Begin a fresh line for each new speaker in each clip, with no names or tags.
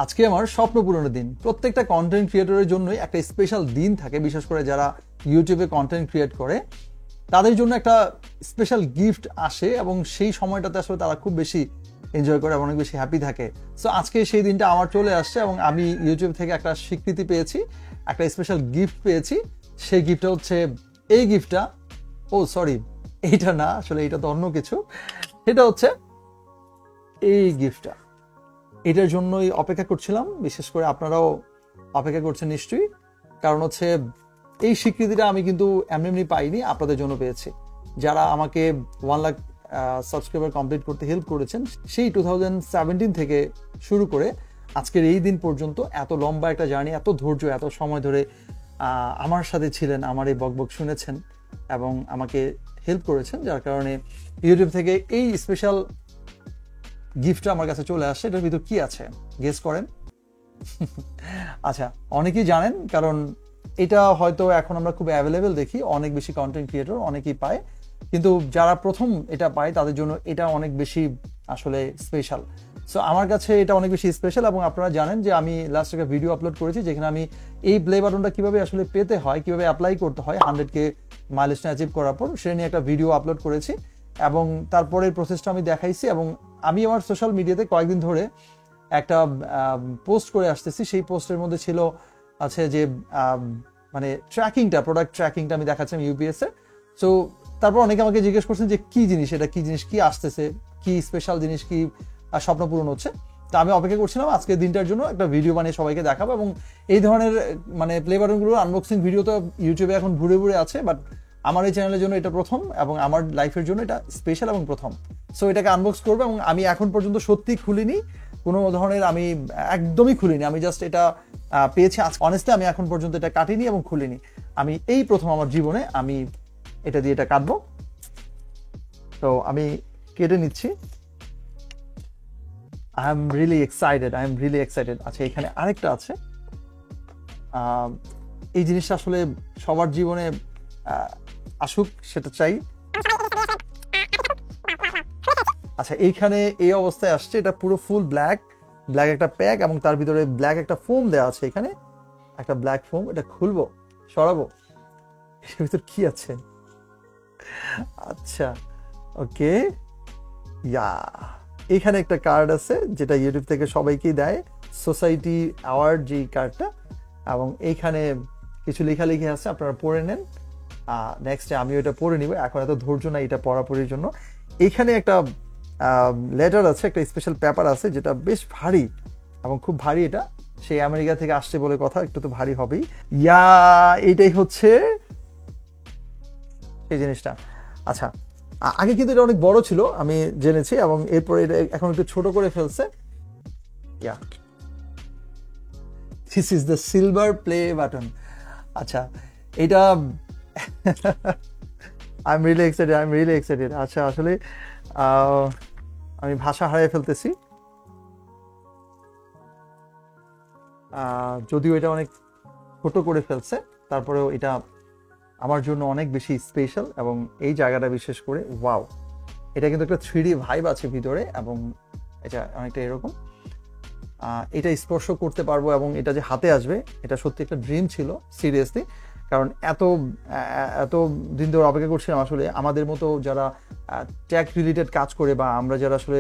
আজকে আমার স্বপ্ন পূরণের দিন। প্রত্যেকটা কন্টেন্ট ক্রিয়েটরের জন্যই একটা স্পেশাল দিন থাকে, বিশেষ করে যারা ইউটিউবে কন্টেন্ট ক্রিয়েট করে তাদের জন্য একটা স্পেশাল গিফট আসে এবং সেই সময়টাতে আসলে তারা খুব বেশি এনজয় করে এবং অনেক বেশি হ্যাপি থাকে। সো আজকে সেই দিনটা আমার চলে আসছে এবং আমি ইউটিউব থেকে একটা স্বীকৃতি পেয়েছি, একটা স্পেশাল গিফট পেয়েছি। সেই গিফটটা হচ্ছে এই গিফটটা, সরি এইটা না, আসলে এটা তো অন্য কিছু। এটা হচ্ছে এই গিফটটা। এটার জন্যই অপেক্ষা করছিলাম, বিশেষ করে আপনারাও অপেক্ষা করছেন নিশ্চয়ই। কারণ হচ্ছে এই স্বীকৃতিটা আমি কিন্তু এমনি পাইনি, আপনাদের জন্য পেয়েছি। যারা আমাকে 1 লাখ সাবস্ক্রাইবার কমপ্লিট করতে হেল্প করেছেন, সেই 2017 থেকে শুরু করে আজকের এই দিন পর্যন্ত এত লম্বা একটা জার্নি, এত ধৈর্য, এত সময় ধরে আমার সাথে ছিলেন, আমার এই বকবক শুনেছেন এবং আমাকে হেল্প করেছেন, যার কারণে ইউটিউব থেকে এই স্পেশাল গিফটটা আমার কাছে চলে আসছে। এটার ভিতর কি আছে গেস করেন? আচ্ছা, অনেকেই জানেন, কারণ এটা হয়তো এখন আমরা খুব অ্যাভেলেবেল দেখি, অনেক বেশি কন্টেন্ট ক্রিয়েটর অনেকেই পায়, কিন্তু যারা প্রথম এটা পায় তাদের জন্য এটা অনেক বেশি আসলে স্পেশাল। সো আমার কাছে এটা অনেক বেশি স্পেশাল। এবং আপনারা জানেন যে আমি লাস্ট একটা ভিডিও আপলোড করেছি যেখানে আমি এই প্লে বাটনটা কিভাবে আসলে পেতে হয়, কিভাবে অ্যাপ্লাই করতে হয় 100K মাইলস্টোন অ্যাচিভ করার পর, সেটা নিয়ে একটা ভিডিও আপলোড করেছি এবং তারপরের প্রসেসটা আমি দেখাইছি। এবং আমি আমার সোশ্যাল মিডিয়াতে কয়েকদিন ধরে একটা পোস্ট করে আসতেছি। সেই পোস্টের মধ্যে ছিল আছে যে মানে ট্র্যাকিংটা, প্রোডাক্ট ট্র্যাকিংটা আমি দেখাচ্ছিলাম ইউপিএস এর। সো তারপর অনেকে আমাকে জিজ্ঞেস করছেন যে কি জিনিস এটা, কি জিনিস, কি আসতেছে, কি স্পেশাল জিনিস, কি স্বপ্ন পূরণ হচ্ছে। তা আমি অপেক্ষা করছিলাম আজকের দিনটার জন্য, একটা ভিডিও বানিয়ে সবাইকে দেখাবো। এবং এই ধরনের মানে প্লে বাটনগুলোর আনবক্সিং ভিডিও তো ইউটিউবে এখন ঘুরে আছে, বাট আমার এই চ্যানেলের জন্য এটা প্রথম এবং আমার লাইফের জন্য এটা স্পেশাল এবং প্রথম। সো এটাকে আনবক্স করবো এবং আমি এখন পর্যন্ত সত্যি খুলিনি কোনো ধরনের, আমি একদমই খুলিনি। আমি জাস্ট এটা পেয়েছি অনেস্টলি, আমি এখন পর্যন্ত এটা কাটিনি এবং খুলিনি। আমি এই প্রথম আমার জীবনে আমি এটা দিয়ে এটা কাটবো। তো আমি কেটে নিচ্ছি। I am really excited. আচ্ছা, এখানে আরেকটা আছে। এই জিনিসটা আসলে সবার জীবনে আসুক, সেটা চাই। আচ্ছা, এইখানে এই অবস্থায় আসছে, এটা পুরো ফুল ব্ল্যাক একটা প্যাক এবং তার ভিতরে ব্ল্যাক একটা ফোম দেওয়া আছে। এখানে একটা ব্ল্যাক ফোম, এটা খুলবো, সরাবো, এর ভিতর কি আছে? আচ্ছা, ওকে, এখানে একটা কার্ড আছে যেটা ইউটিউব থেকে সবাইকেই দেয়, সোসাইটি অ্যাওয়ার্ড, যে কার্ডটা। এবং এইখানে কিছু লেখালেখি আছে, আপনারা পড়ে নেন। নেক্সটে আমিও এটা পড়ে নিব, এখন এত ধৈর্য নাই এটা পড়াপড়ির জন্য। এইখানে একটা লেটার আছে, একটা স্পেশাল পেপার আছে যেটা বেশ ভারী এবং খুব ভারী। এটা সেই আমেরিকা থেকে আসছে বলে কথা, একটু তো ভারী হবেই। এইটাই হচ্ছে সেই জিনিসটা। আচ্ছা, আগে কিন্তু এটা অনেক বড় ছিল আমি জেনেছি, এবং এরপরে এটা এখন একটু ছোট করে ফেলছে। This is the silver play button. আচ্ছা, এটা আই এম রিয়েলি এক্সাইটেড। আচ্ছা, আসলে আমি ভাষা হারিয়ে ফেলতেছি, যদিও এটা অনেক ছোট করে ফেলছে, তারপরেও এটা আমার জন্য অনেক বেশি স্পেশাল। এবং এই জায়গাটা বিশেষ করে ওয়াও, এটা কিন্তু একটা 3D ভাইব আছে ভিতরে, এবং এটা অনেকটা এরকম। এটা স্পর্শ করতে পারবো এবং এটা যে হাতে আসবে, এটা সত্যি একটা ড্রিম ছিল, সিরিয়াসলি। কারণ এত দিন ধরে অপেক্ষা করছিলাম। আসলে আমাদের মতো যারা ট্যাক রিলেটেড কাজ করে, বা আমরা যারা আসলে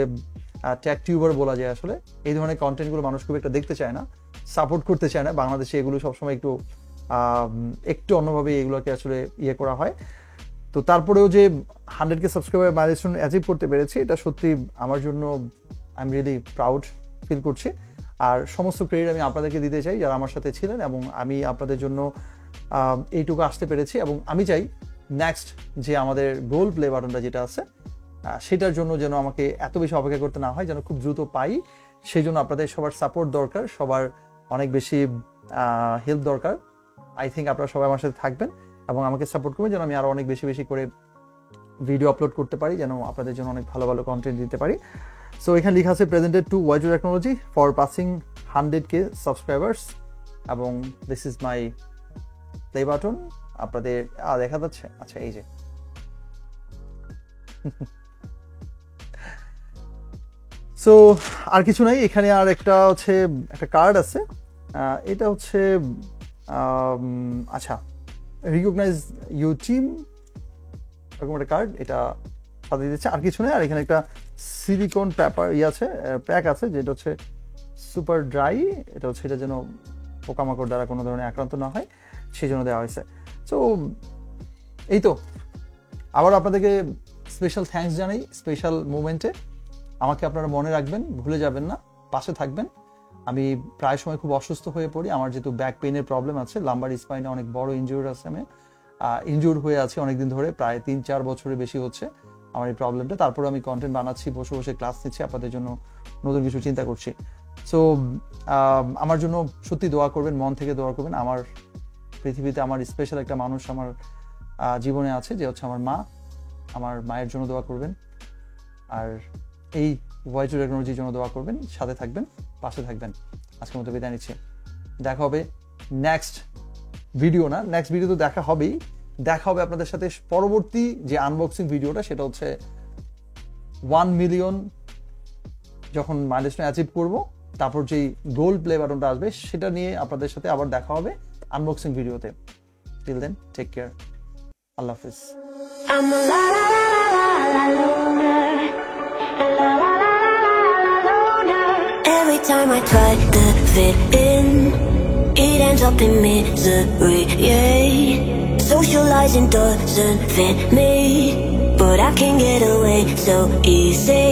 ট্যাক টিউবার বলা যায়, আসলে এই ধরনের কন্টেন্টগুলো মানুষ খুব একটা দেখতে চায় না, সাপোর্ট করতে চায় না। বাংলাদেশে এগুলো সবসময় একটু অন্যভাবে এগুলোকে আসলে করা হয়। তো তারপরেও যে 100K সাবস্ক্রাইবার মাইলস্টোন অ্যাচিভ করতে পেরেছি, এটা সত্যি আমার জন্য I am really proud feel করছি। আর সমস্ত ক্রেডিট আমি আপনাদেরকে দিতে চাই যারা আমার সাথে ছিলেন, এবং আমি আপনাদের জন্য এইটুকু আসতে পেরেছি। এবং আমি চাই নেক্সট যে আমাদের গোল প্লে বাটনটা যেটা আছে, সেটার জন্য যেন আমাকে এত বেশি অপেক্ষা করতে না হয়, যেন খুব দ্রুত পাই। সেই জন্য আপনাদের সবার সাপোর্ট দরকার, সবার অনেক বেশি হেল্প দরকার। আই থিঙ্ক আপনারা সবাই আমার সাথে থাকবেন এবং আমাকে সাপোর্ট করবেন, যেন আমি আরো অনেক বেশি করে ভিডিও আপলোড করতে পারি, যেন আপনাদের জন্য অনেক ভালো কন্টেন্ট দিতে পারি। সো এখানে লেখা আছে presented to Wizu technology for passing 100K subscribers, এবং this is my play button. আপনাদের দেখা যাচ্ছে? আচ্ছা, এই যে সো আর কিছু নাই, এখানে আর একটা হচ্ছে একটা কার্ড আছে, এটা হচ্ছে আচ্ছা রিকগনাইজ ইউ টিম এরকম একটা কার্ড, এটা সাথে দিচ্ছে, আর কিছু নেই। আর এখানে একটা সিলিকন পেপার আছে, প্যাক আছে, যেটা হচ্ছে সুপার ড্রাই, এটা হচ্ছে এটা যেন পোকামাকড় দ্বারা কোনো ধরনের আক্রান্ত না হয় সেই জন্য দেওয়া হয়েছে। সো এই তো, আবার আপনাদেরকে স্পেশাল থ্যাঙ্কস জানাই স্পেশাল মুমেন্টে। আমাকে আপনারা মনে রাখবেন, ভুলে যাবেন না, পাশে থাকবেন। আমি প্রায় সময় খুব অসুস্থ হয়ে পড়ি, আমার যেহেতু ব্যাক পেইনের প্রবলেম আছে, লাম্বার স্পাইনে অনেক বড় ইনজুর আছে, আমি ইনজুর হয়ে আছি অনেকদিন ধরে, প্রায় 3-4 বছরের বেশি হচ্ছে আমার এই প্রবলেমটা। তারপরে আমি কন্টেন্ট বানাচ্ছি, বসে বসে ক্লাস নিচ্ছি, আপনাদের জন্য নতুন কিছু চিন্তা করছি। সো আমার জন্য সত্যি দোয়া করবেন, মন থেকে দোয়া করবেন। আমার পৃথিবীতে আমার স্পেশাল একটা মানুষ আমার জীবনে আছে, যে হচ্ছে আমার মা। আমার মায়ের জন্য দোয়া করবেন, আর এই ভয়েস টু টেকনোলজির জন্য দোয়া করবেন, সাথে থাকবেন, পাশে থাকবেন। আজকের মতো বিদায় নিচ্ছি, দেখা হবে নেক্সট ভিডিও, না নেক্সট ভিডিও তো দেখা হবেই, দেখা হবে আপনাদের সাথে পরবর্তী যে আনবক্সিং ভিডিওটা, সেটা হচ্ছে 1 মিলিয়ন যখন মাইলস্টোন অ্যাচিভ করবো, তারপর যেই গোল্ড প্লে বাটনটা আসবে সেটা নিয়ে আপনাদের সাথে আবার দেখা হবে আনবক্সিং ভিডিওতে। টিল দেন টেক কেয়ার, আল্লাহ হাফিজ।
I'm a la la la la la loner, la la la la la loner. Every time I try to fit in, it ends up in misery, yeah. Socializing doesn't fit me, but I can get away so easy.